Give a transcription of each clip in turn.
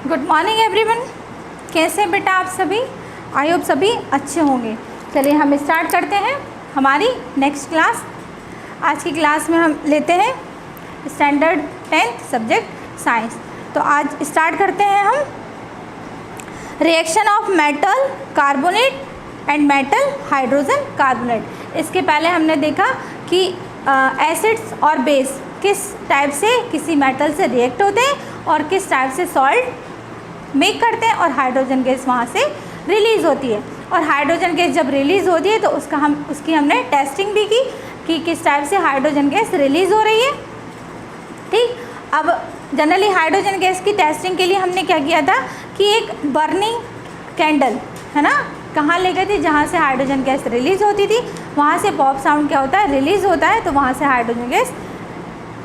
Good morning everyone. कैसे हैं बेटा आप सभी? आई होप सभी अच्छे होंगे। चलिए हम स्टार्ट करते हैं हमारी नेक्स्ट क्लास। आज की क्लास में हम लेते हैं स्टैंडर्ड 10th सब्जेक्ट साइंस। तो आज स्टार्ट करते हैं हम reaction of metal carbonate and metal hydrogen carbonate. इसके पहले हमने देखा कि एसिड्स और बेस किस टाइप से किसी मेटल से रिएक्ट होते हैं और किस टाइप से सॉल्ट मेक करते हैं और हाइड्रोजन गैस वहाँ से रिलीज़ होती है। और हाइड्रोजन गैस जब रिलीज़ होती है तो उसकी हमने टेस्टिंग भी की कि किस टाइप से हाइड्रोजन गैस रिलीज़ हो रही है। ठीक, अब जनरली हाइड्रोजन गैस की टेस्टिंग के लिए हमने क्या किया था कि एक बर्निंग कैंडल है ना, कहाँ ले गए थे जहाँ से हाइड्रोजन गैस रिलीज़ होती थी, वहाँ से पॉप साउंड क्या होता है, रिलीज़ होता है, तो वहाँ से हाइड्रोजन गैस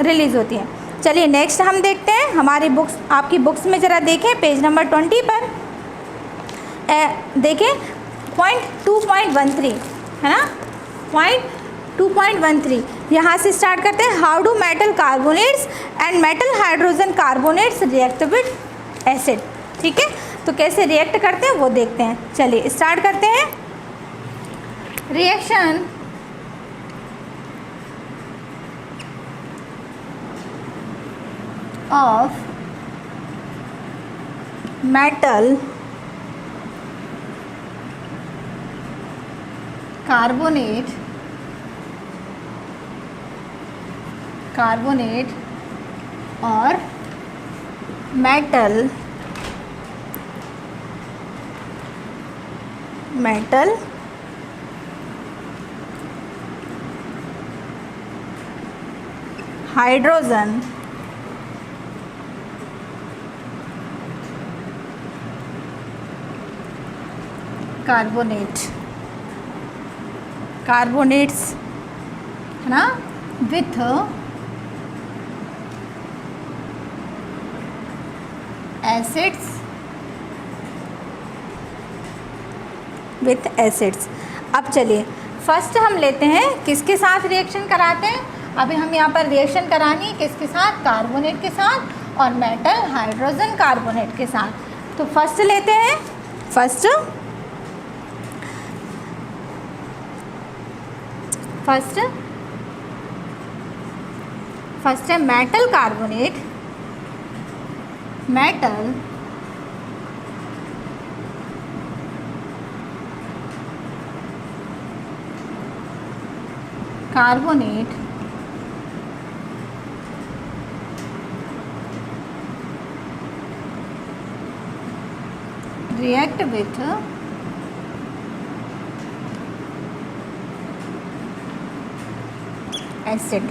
रिलीज़ होती है। चलिए नेक्स्ट हम देखते हैं हमारी बुक्स, आपकी बुक्स में ज़रा देखें पेज नंबर 20 पर देखें पॉइंट 2.13 है ना, पॉइंट 2.13 यहाँ से स्टार्ट करते हैं। How do metal carbonates and metal hydrogen carbonates react with acid. ठीक है, तो कैसे रिएक्ट करते हैं वो देखते हैं। चलिए स्टार्ट करते हैं। रिएक्शन of metal carbonate और metal हाइड्रोजन कार्बोनेट्स है ना विथ एसिड्स। अब चलिए फर्स्ट हम लेते हैं किसके साथ रिएक्शन कराते हैं। अभी हम यहाँ पर रिएक्शन करानी है किसके साथ, कार्बोनेट के साथ और मेटल हाइड्रोजन कार्बोनेट के साथ। तो फर्स्ट लेते हैं, फर्स्ट है metal carbonate, react with acid.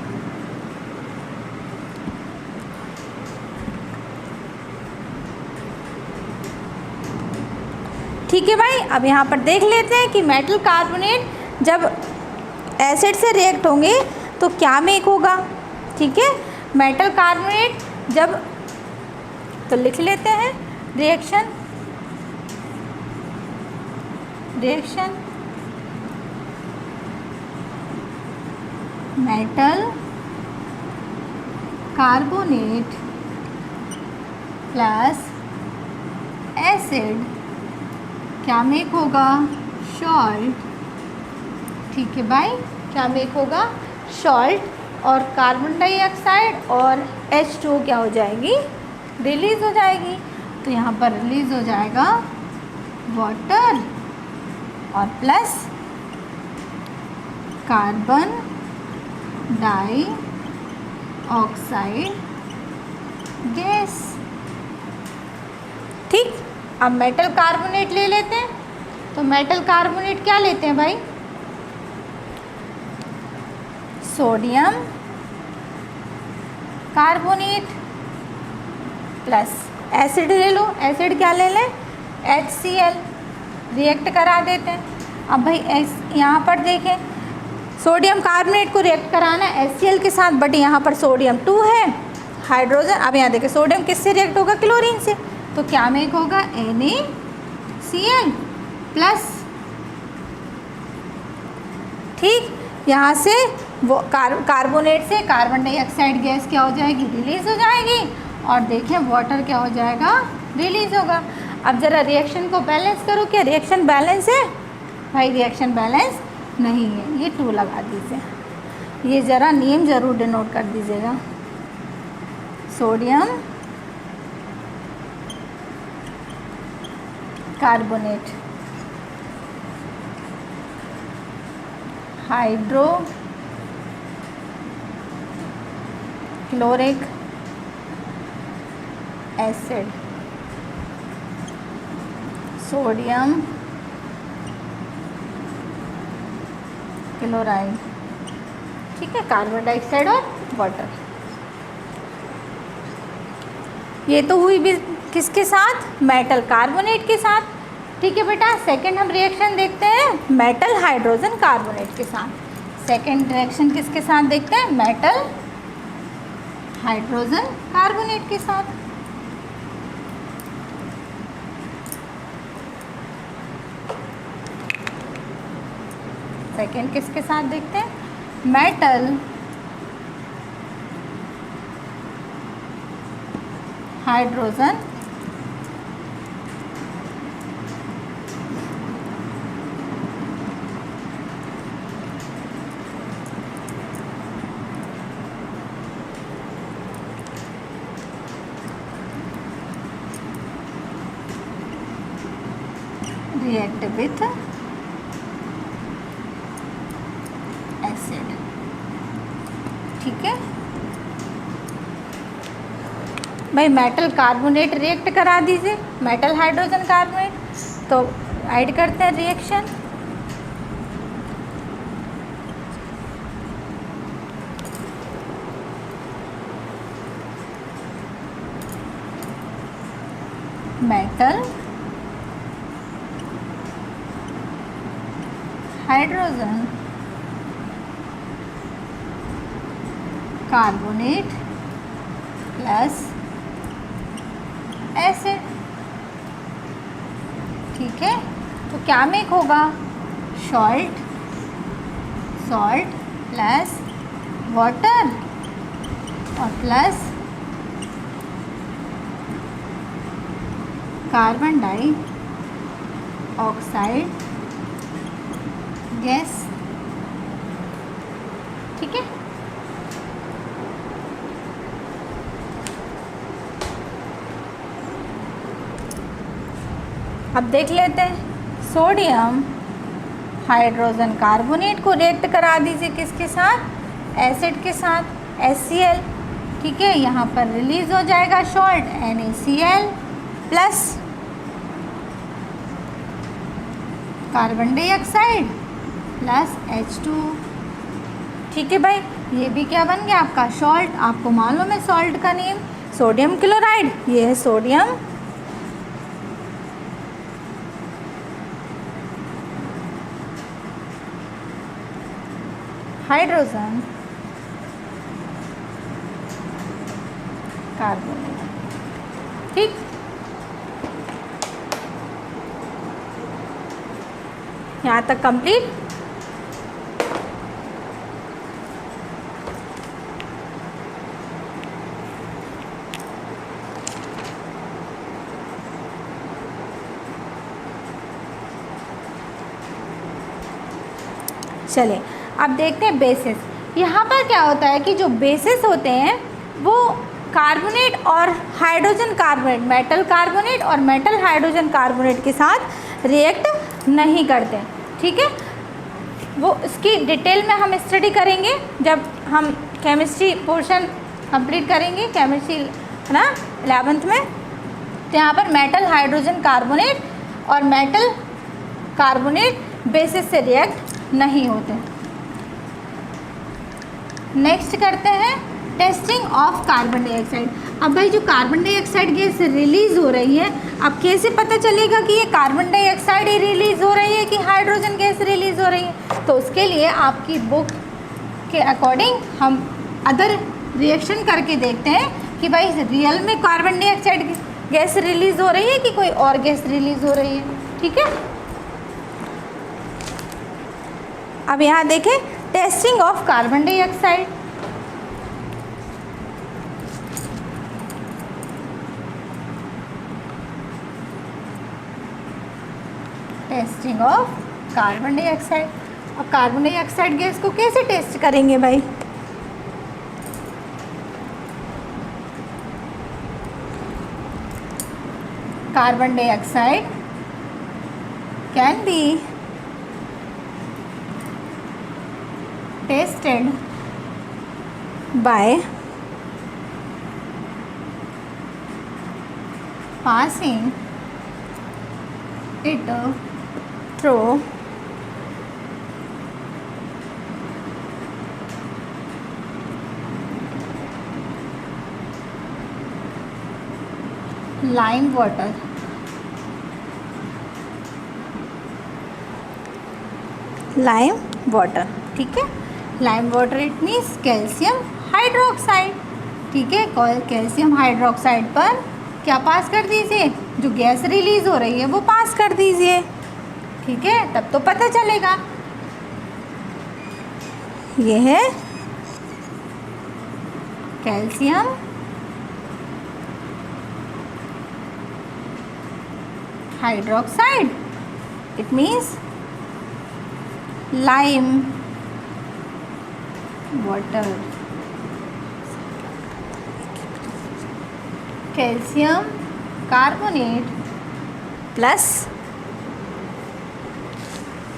ठीक है भाई, अब यहाँ पर देख लेते हैं कि मेटल कार्बोनेट जब एसिड से रिएक्ट होंगे तो क्या मेक होगा। ठीक है, मेटल कार्बोनेट जब, तो लिख लेते हैं reaction metal carbonate plus acid क्या मेक होगा, सॉल्ट। ठीक है भाई, क्या मेक होगा, सॉल्ट। और कार्बन डाइऑक्साइड और H2 क्या हो जाएगी, रिलीज़ हो जाएगी। तो यहाँ पर रिलीज़ हो जाएगा वाटर और प्लस कार्बन डाइऑक्साइड गैस। ठीक, अब मेटल कार्बोनेट ले लेते हैं। तो मेटल कार्बोनेट क्या लेते हैं भाई, सोडियम कार्बोनेट प्लस एसिड ले लो। एसिड क्या ले लें, HCl, रिएक्ट करा देते हैं। अब भाई यहाँ पर देखें सोडियम कार्बोनेट को रिएक्ट कराना है HCl के साथ, बट यहाँ पर सोडियम 2 है, हाइड्रोजन। अब यहाँ देखें सोडियम किससे रिएक्ट होगा, क्लोरीन से। तो क्या मेक होगा, NaCl प्लस। ठीक, यहाँ से वो कार्बोनेट से कार्बन डाइऑक्साइड गैस क्या हो जाएगी, रिलीज़ हो जाएगी। और देखें वाटर क्या हो जाएगा, रिलीज होगा। अब ज़रा रिएक्शन को बैलेंस करो, क्या रिएक्शन बैलेंस है? भाई रिएक्शन बैलेंस नहीं है, ये 2 लगा दीजिए। ये ज़रा नियम ज़रूर डिनोट कर दीजिएगा। Sodium carbonate, hydrochloric acid, sodium chloride, ठीक है, कार्बन डाइऑक्साइड और वाटर। ये तो हुई भी किसके साथ? मेटल कार्बोनेट के साथ, ठीक है बेटा। सेकंड हम रिएक्शन देखते हैं मेटल हाइड्रोजन कार्बोनेट के साथ। सेकंड रिएक्शन किसके साथ देखते हैं? मेटल हाइड्रोजन कार्बोनेट के साथ। सेकंड किसके साथ देखते हैं? Metal hydrogen react with acid, ठीक है भाई। मेटल कार्बोनेट रिएक्ट करा दीजिए, मेटल हाइड्रोजन कार्बोनेट, तो ऐड करते हैं reaction. Metal hydrogen carbonate plus acid, ठीक है। तो क्या मेक होगा? सॉल्ट प्लस वाटर और प्लस कार्बन डाइऑक्साइड गैस, ठीक है। अब देख लेते हैं सोडियम हाइड्रोजन कार्बोनेट को रिएक्ट करा दीजिए किसके साथ? एसिड के साथ, HCl, ठीक है। यहाँ पर रिलीज हो जाएगा salt NaCl plus carbon dioxide plus H2, ठीक है भाई। ये भी क्या बन गया आपका? सॉल्ट। आपको मालूम है सॉल्ट का नेम सोडियम क्लोराइड, ये है सोडियम हाइड्रोजन कार्बोनेट, ठीक। यहाँ तक कंप्लीट। चलिए अब देखते हैं बेसिस। यहाँ पर क्या होता है कि जो बेसिस होते हैं वो कार्बोनेट और हाइड्रोजन कार्बोनेट, मेटल कार्बोनेट और मेटल हाइड्रोजन कार्बोनेट के साथ रिएक्ट नहीं करते, ठीक है। वो इसकी डिटेल में हम स्टडी करेंगे जब हम केमिस्ट्री पोर्शन कंप्लीट करेंगे, केमिस्ट्री है ना 11th में। तो यहाँ पर मेटल हाइड्रोजन कार्बोनेट और मेटल कार्बोनेट बेसिस से रिएक्ट नहीं होते। नेक्स्ट करते हैं टेस्टिंग ऑफ कार्बन डाइऑक्साइड। अब भाई जो कार्बन डाइऑक्साइड गैस रिलीज़ हो रही है, अब कैसे पता चलेगा कि ये कार्बन डाइऑक्साइड ही रिलीज़ हो रही है कि हाइड्रोजन गैस रिलीज़ हो रही है? तो उसके लिए आपकी बुक के अकॉर्डिंग हम अदर रिएक्शन करके देखते हैं कि भाई रियल में कार्बन डाइऑक्साइड गैस रिलीज़ हो रही है कि कोई और गैस रिलीज़ हो रही है, ठीक है। अब यहाँ देखें testing of carbon dioxide. Testing of carbon dioxide. अब कार्बन डाइऑक्साइड गैस को कैसे टेस्ट करेंगे भाई? Carbon dioxide can be tested by passing it through lime water. Lime water, ठीक है। Lime water it means calcium hydroxide, ठीक है। Calcium hydroxide पर क्या पास कर दीजिए, जो गैस रिलीज हो रही है वो पास कर दीजिए, ठीक है। तब तो पता चलेगा। ये है calcium hydroxide, it means lime water. Calcium carbonate plus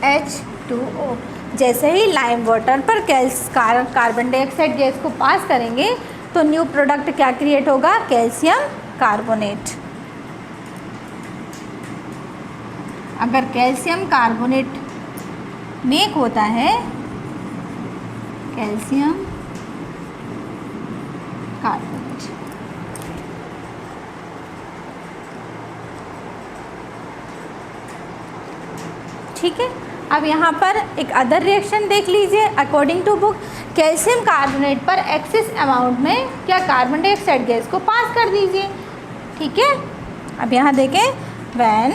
H2O। जैसे ही लाइम वाटर पर कार्बन डाइऑक्साइड गैस को पास करेंगे तो न्यू प्रोडक्ट क्या क्रिएट होगा, कैल्शियम कार्बोनेट। अगर कैल्शियम कार्बोनेट मेक होता है, कैल्शियम कार्बोनेट, ठीक है। अब यहाँ पर एक अदर रिएक्शन देख लीजिए। According to book calcium carbonate पर एक्सेस अमाउंट में क्या कार्बन डाइऑक्साइड गैस को पास कर दीजिए, ठीक है। अब यहाँ देखें, when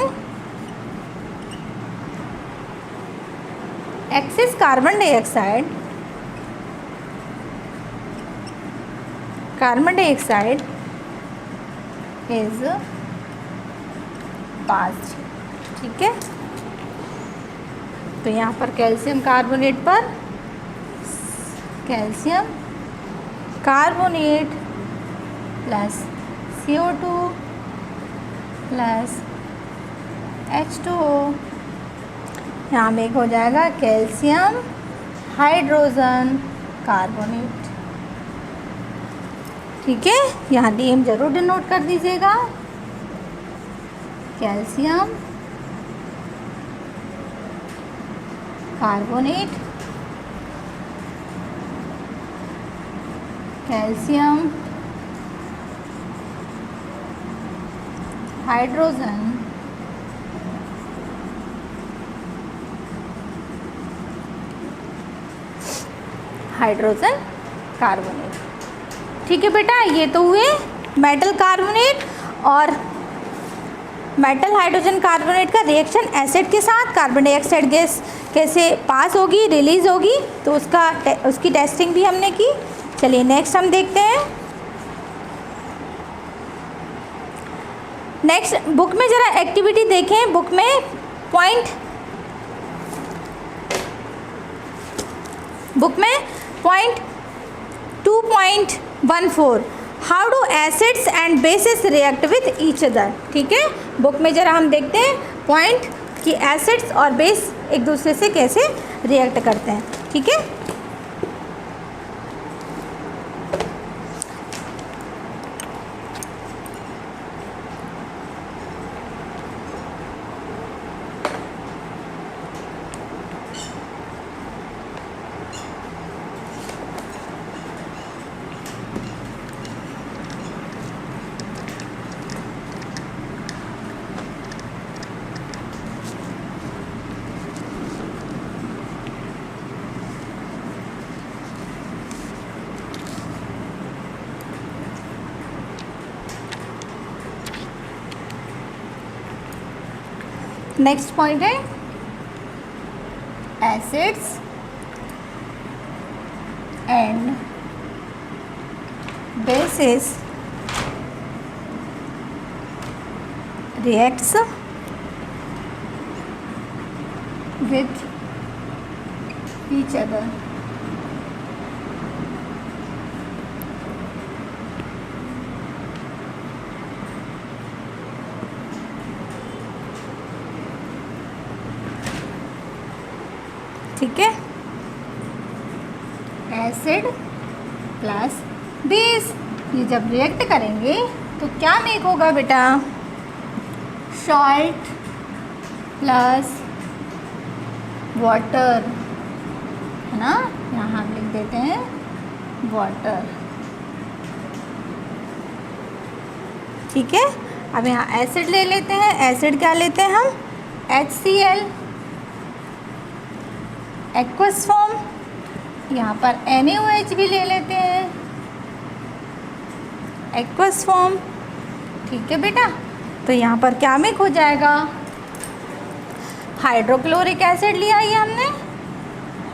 excess carbon dioxide is passed, ठीक है। तो यहाँ पर कैल्शियम कार्बोनेट पर calcium carbonate plus CO2 plus H2O, यहाँ में एक हो जाएगा कैल्शियम हाइड्रोजन कार्बोनेट, ठीक है। यहाँ नेम जरूर डिनोट कर दीजिएगा, calcium carbonate, calcium hydrogen carbonate, ठीक है बेटा। ये तो हुए मेटल कार्बोनेट और मेटल हाइड्रोजन कार्बोनेट का रिएक्शन एसिड के साथ कार्बन डाइऑक्साइड गैस कैसे पास होगी, रिलीज होगी, तो उसकी टेस्टिंग भी हमने की। चलिए नेक्स्ट हम देखते हैं। नेक्स्ट बुक में ज़रा एक्टिविटी देखें। बुक में point 2.14 how do acids and bases react with each other, ठीक है। बुक में ज़रा हम देखते हैं पॉइंट कि एसिड्स और बेस एक दूसरे से कैसे रिएक्ट करते हैं, ठीक है। नेक्स्ट पॉइंट है acids and bases reacts with each other. ठीक है, एसिड प्लस बेस, ये जब रिएक्ट करेंगे तो क्या मेक होगा बेटा? सॉल्ट प्लस वाटर, है ना, यहाँ हम लिख देते हैं वाटर। ठीक है, अब यहाँ एसिड ले लेते हैं। एसिड क्या लेते हैं हम? HCl, aqueous form. यहाँ पर NaOH भी ले लेते हैं, एक्वस फॉर्म। ठीक है बेटा, तो यहाँ पर क्या मिक्स हो जाएगा? हाइड्रोक्लोरिक एसिड लिया ये हमने,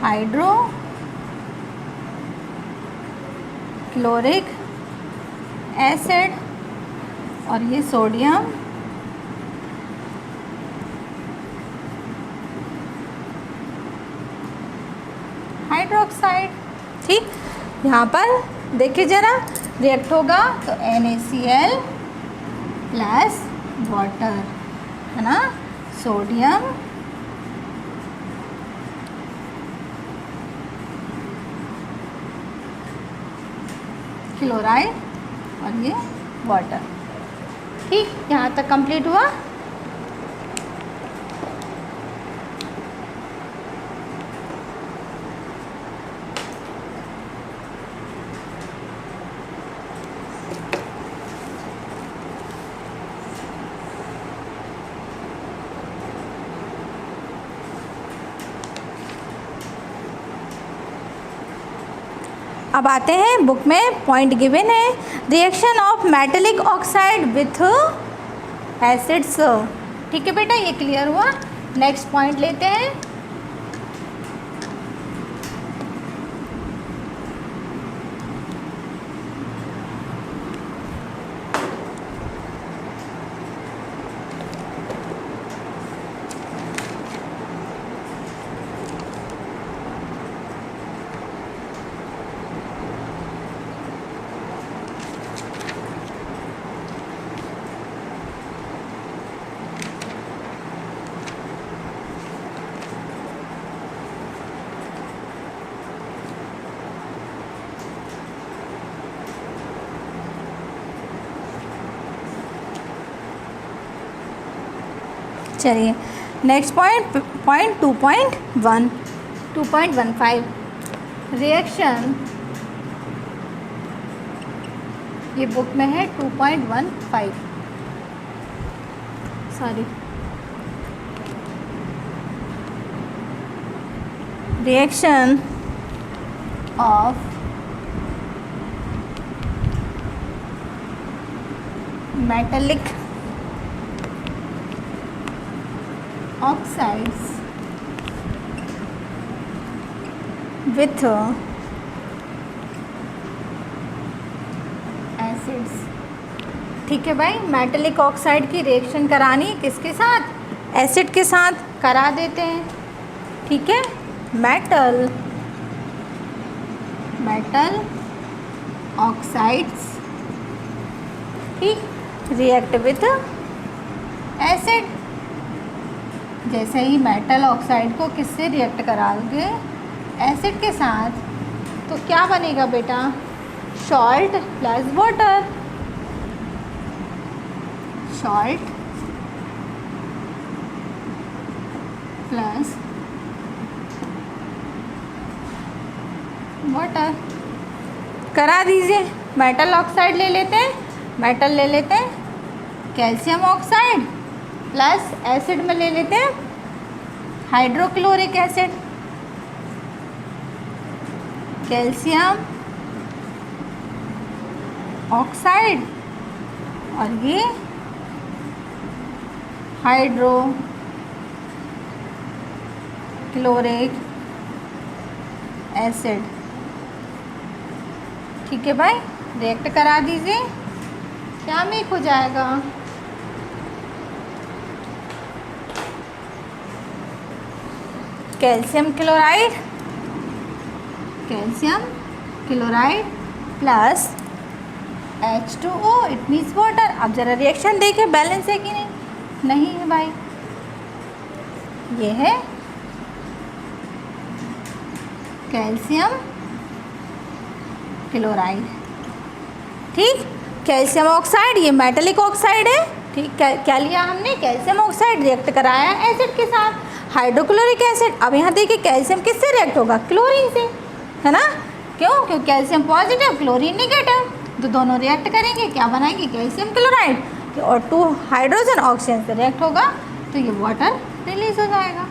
हाइड्रोक्लोरिक एसिड, और ये सोडियम हाइड्रोक्साइड। ठीक, यहाँ पर देखिए ज़रा, रिएक्ट होगा तो NaCl प्लस वाटर, है ना, सोडियम क्लोराइड और ये वाटर। ठीक, यहाँ तक कंप्लीट हुआ। अब आते हैं, बुक में पॉइंट गिवन है, reaction of metallic oxide with acids. ठीक है बेटा, ये क्लियर हुआ। नेक्स्ट पॉइंट लेते हैं। चलिए नेक्स्ट पॉइंट 2.15 रिएक्शन, ये बुक में है 2.15, sorry, reaction of metallic oxides with acids। ठीक है भाई, मेटेलिक ऑक्साइड की रिएक्शन करानी किसके साथ? एसिड के साथ करा देते हैं। ठीक है, मेटल ऑक्साइड्स, ठीक, रिएक्ट विथ एसिड। जैसे ही मेटल ऑक्साइड को किससे रिएक्ट कराओगे? एसिड के साथ, तो क्या बनेगा बेटा? Salt plus water, salt plus water. करा दीजिए। मेटल ऑक्साइड ले लेते हैं, मेटल ले लेते हैं, कैल्शियम ऑक्साइड प्लस एसिड में ले लेते हैं हाइड्रोक्लोरिक एसिड, कैल्शियम ऑक्साइड और ये हाइड्रोक्लोरिक एसिड। ठीक है भाई, रिएक्ट करा दीजिए, क्या मेक हो जाएगा? Calcium chloride plus H2O, it means water. अब ज़रा रिएक्शन देखें बैलेंस है कि नहीं है भाई। ये है कैल्शियम क्लोराइड, ठीक। कैल्शियम ऑक्साइड, ये मेटलिक ऑक्साइड है, ठीक। क्या लिया हमने, कैल्शियम ऑक्साइड रिएक्ट कराया एसिड के साथ, हाइड्रोक्लोरिक एसिड। अब यहाँ देखिए कैल्शियम किससे रिएक्ट होगा, क्लोरीन से, है ना। क्यों, क्योंकि कैल्शियम पॉजिटिव क्लोरीन नेगेटिव, तो दोनों रिएक्ट करेंगे, क्या बनाएंगे, कैल्शियम क्लोराइड। और 2 हाइड्रोजन ऑक्सीजन से रिएक्ट होगा तो ये वाटर रिलीज हो जाएगा।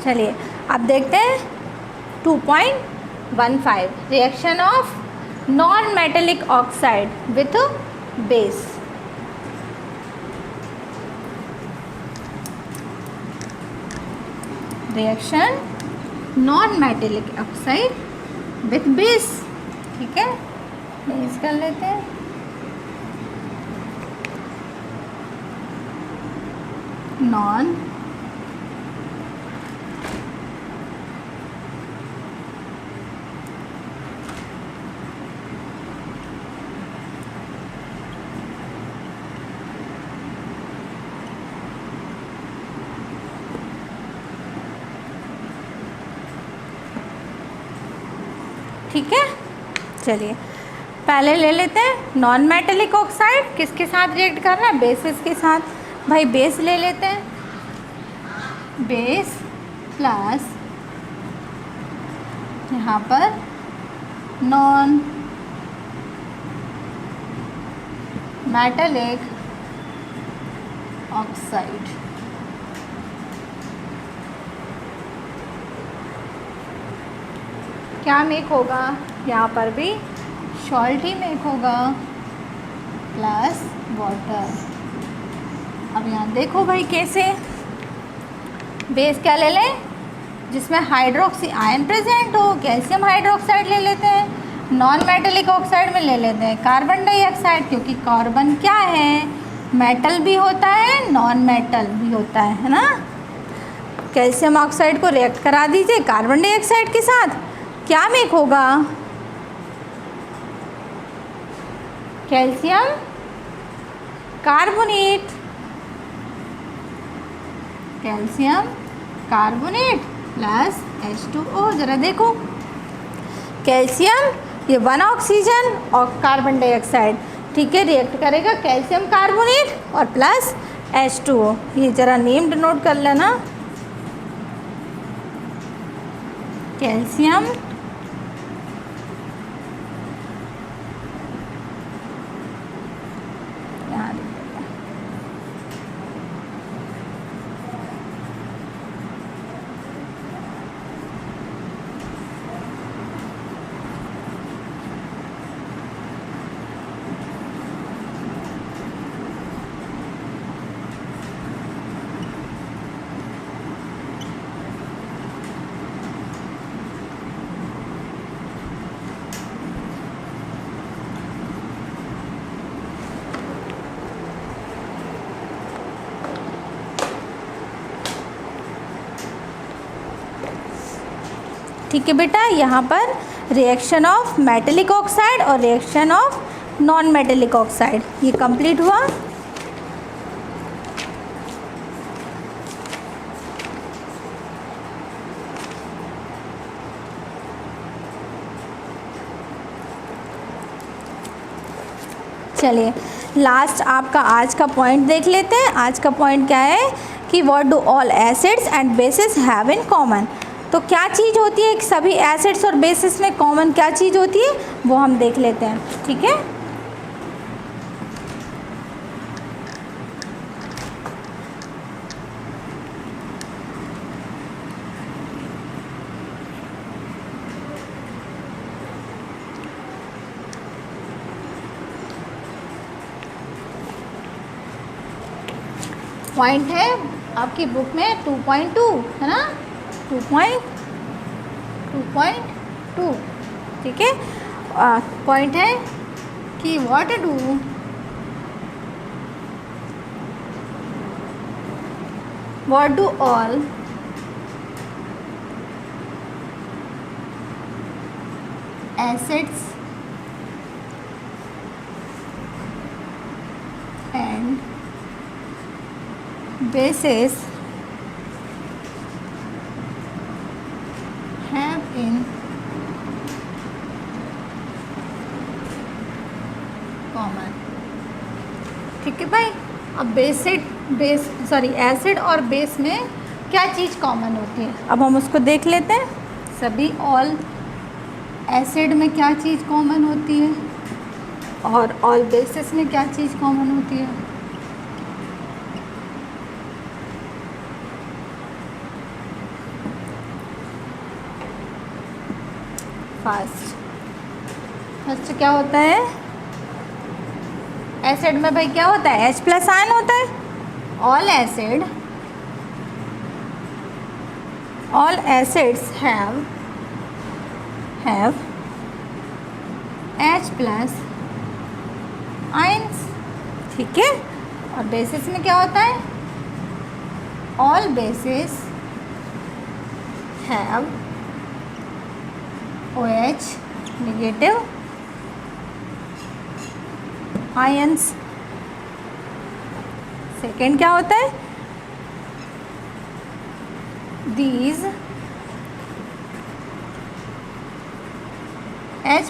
चलिए अब देखते हैं 2.15 reaction of non metallic oxide with base. Reaction non metallic oxide with base, ठीक है, बेस कर लेते हैं। नॉन ठीक है। चलिए पहले ले लेते हैं नॉन मेटेलिक ऑक्साइड, किसके साथ रिएक्ट कर रहा है, बेसिस के साथ। भाई बेस ले लेते हैं, बेस प्लस यहाँ पर नॉन मेटेलिक ऑक्साइड। क्या मेक होगा, यहाँ पर भी सॉल्ट ही मेक होगा प्लस वाटर। अब यहाँ देखो भाई कैसे, बेस क्या ले लें, जिसमें हाइड्रोक्सी आयन प्रेजेंट हो, कैल्शियम हाइड्रोक्साइड ले लेते हैं। नॉन मेटेलिक ऑक्साइड में ले लेते हैं कार्बन डाइऑक्साइड, क्योंकि कार्बन क्या है, मेटल भी होता है नॉन मेटल भी होता है ना। कैल्शियम ऑक्साइड को रिएक्ट करा दीजिए कार्बन डाइऑक्साइड के साथ, क्या मेक होगा, calcium carbonate, calcium carbonate plus H2O। जरा देखो कैल्शियम, ये 1 ऑक्सीजन और कार्बन डाइऑक्साइड, ठीक है, रिएक्ट करेगा कैल्शियम कार्बोनेट और प्लस H2O। ये जरा नेम नोट कर लेना, कैल्शियम ठीक है बेटा। यहाँ पर रिएक्शन ऑफ मेटेलिक ऑक्साइड और reaction of non metallic oxide ये कंप्लीट हुआ। चलिए लास्ट आपका आज का पॉइंट देख लेते हैं। आज का पॉइंट क्या है कि what do all acids and bases have in common. तो क्या चीज़ होती है, सभी एसिड्स और बेसिस में कॉमन क्या चीज़ होती है वो हम देख लेते हैं, ठीक है। पॉइंट है आपकी बुक में 2.2 है ना, 2.2, ठीक है। पॉइंट है कि what do all acids and bases have in common। ठीक है भाई, अब एसिड और बेस में क्या चीज़ कॉमन होती है, अब हम उसको देख लेते हैं। सभी ऑल एसिड में क्या चीज़ कॉमन होती है और ऑल बेसिस में क्या चीज़ कॉमन होती है। फर्स्ट क्या होता है, एसिड में भाई क्या होता है, H+ आयन होता है। All acids have H+ ions, ठीक है। और बेसिस में क्या होता है, all basis have OH negative ions. Second क्या होता है, these H+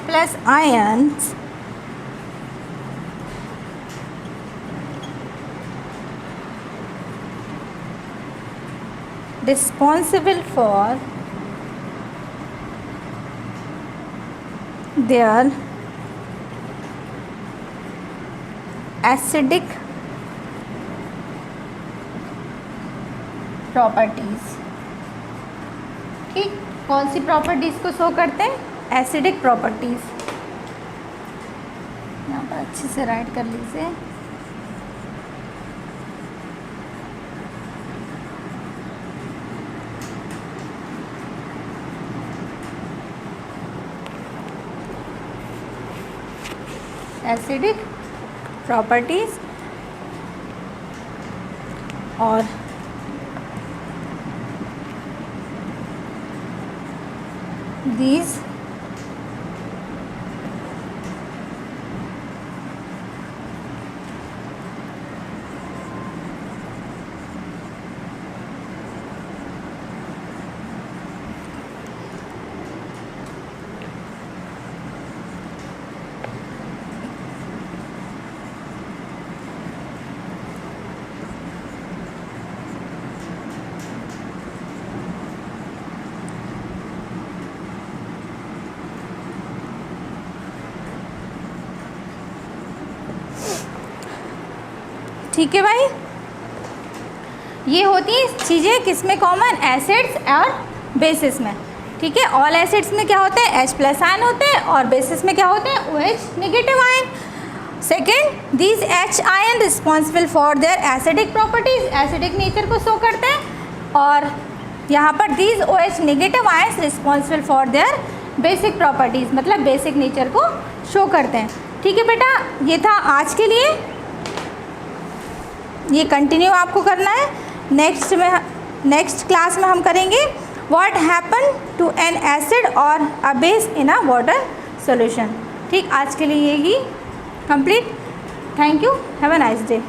ions responsible for their acidic properties. ठीक, कौन सी प्रॉपर्टीज़ को शो करते हैं, एसिडिक प्रॉपर्टीज़। यहाँ पर अच्छे से राइट कर लीजिए। एसिडिक प्रॉपर्टीज़ और these ठीक है भाई, ये होती हैं चीज़ें किसमें कॉमन, एसिड्स और बेसिस में। ठीक है, ऑल एसिड्स में क्या होते हैं, H+ आयन होते हैं और बेसिस में क्या होते हैं, OH negative ion. Second, these H ion responsible for their acidic properties, acidic nature को शो करते हैं। और यहाँ पर these OH negative ions responsible for their basic properties, मतलब बेसिक नेचर को शो करते हैं। ठीक है बेटा, ये था आज के लिए, ये कंटिन्यू आपको करना है। नेक्स्ट क्लास में हम करेंगे what happen to an acid और a base in a water solution. ठीक, आज के लिए यही complete. Thank you, have a nice day.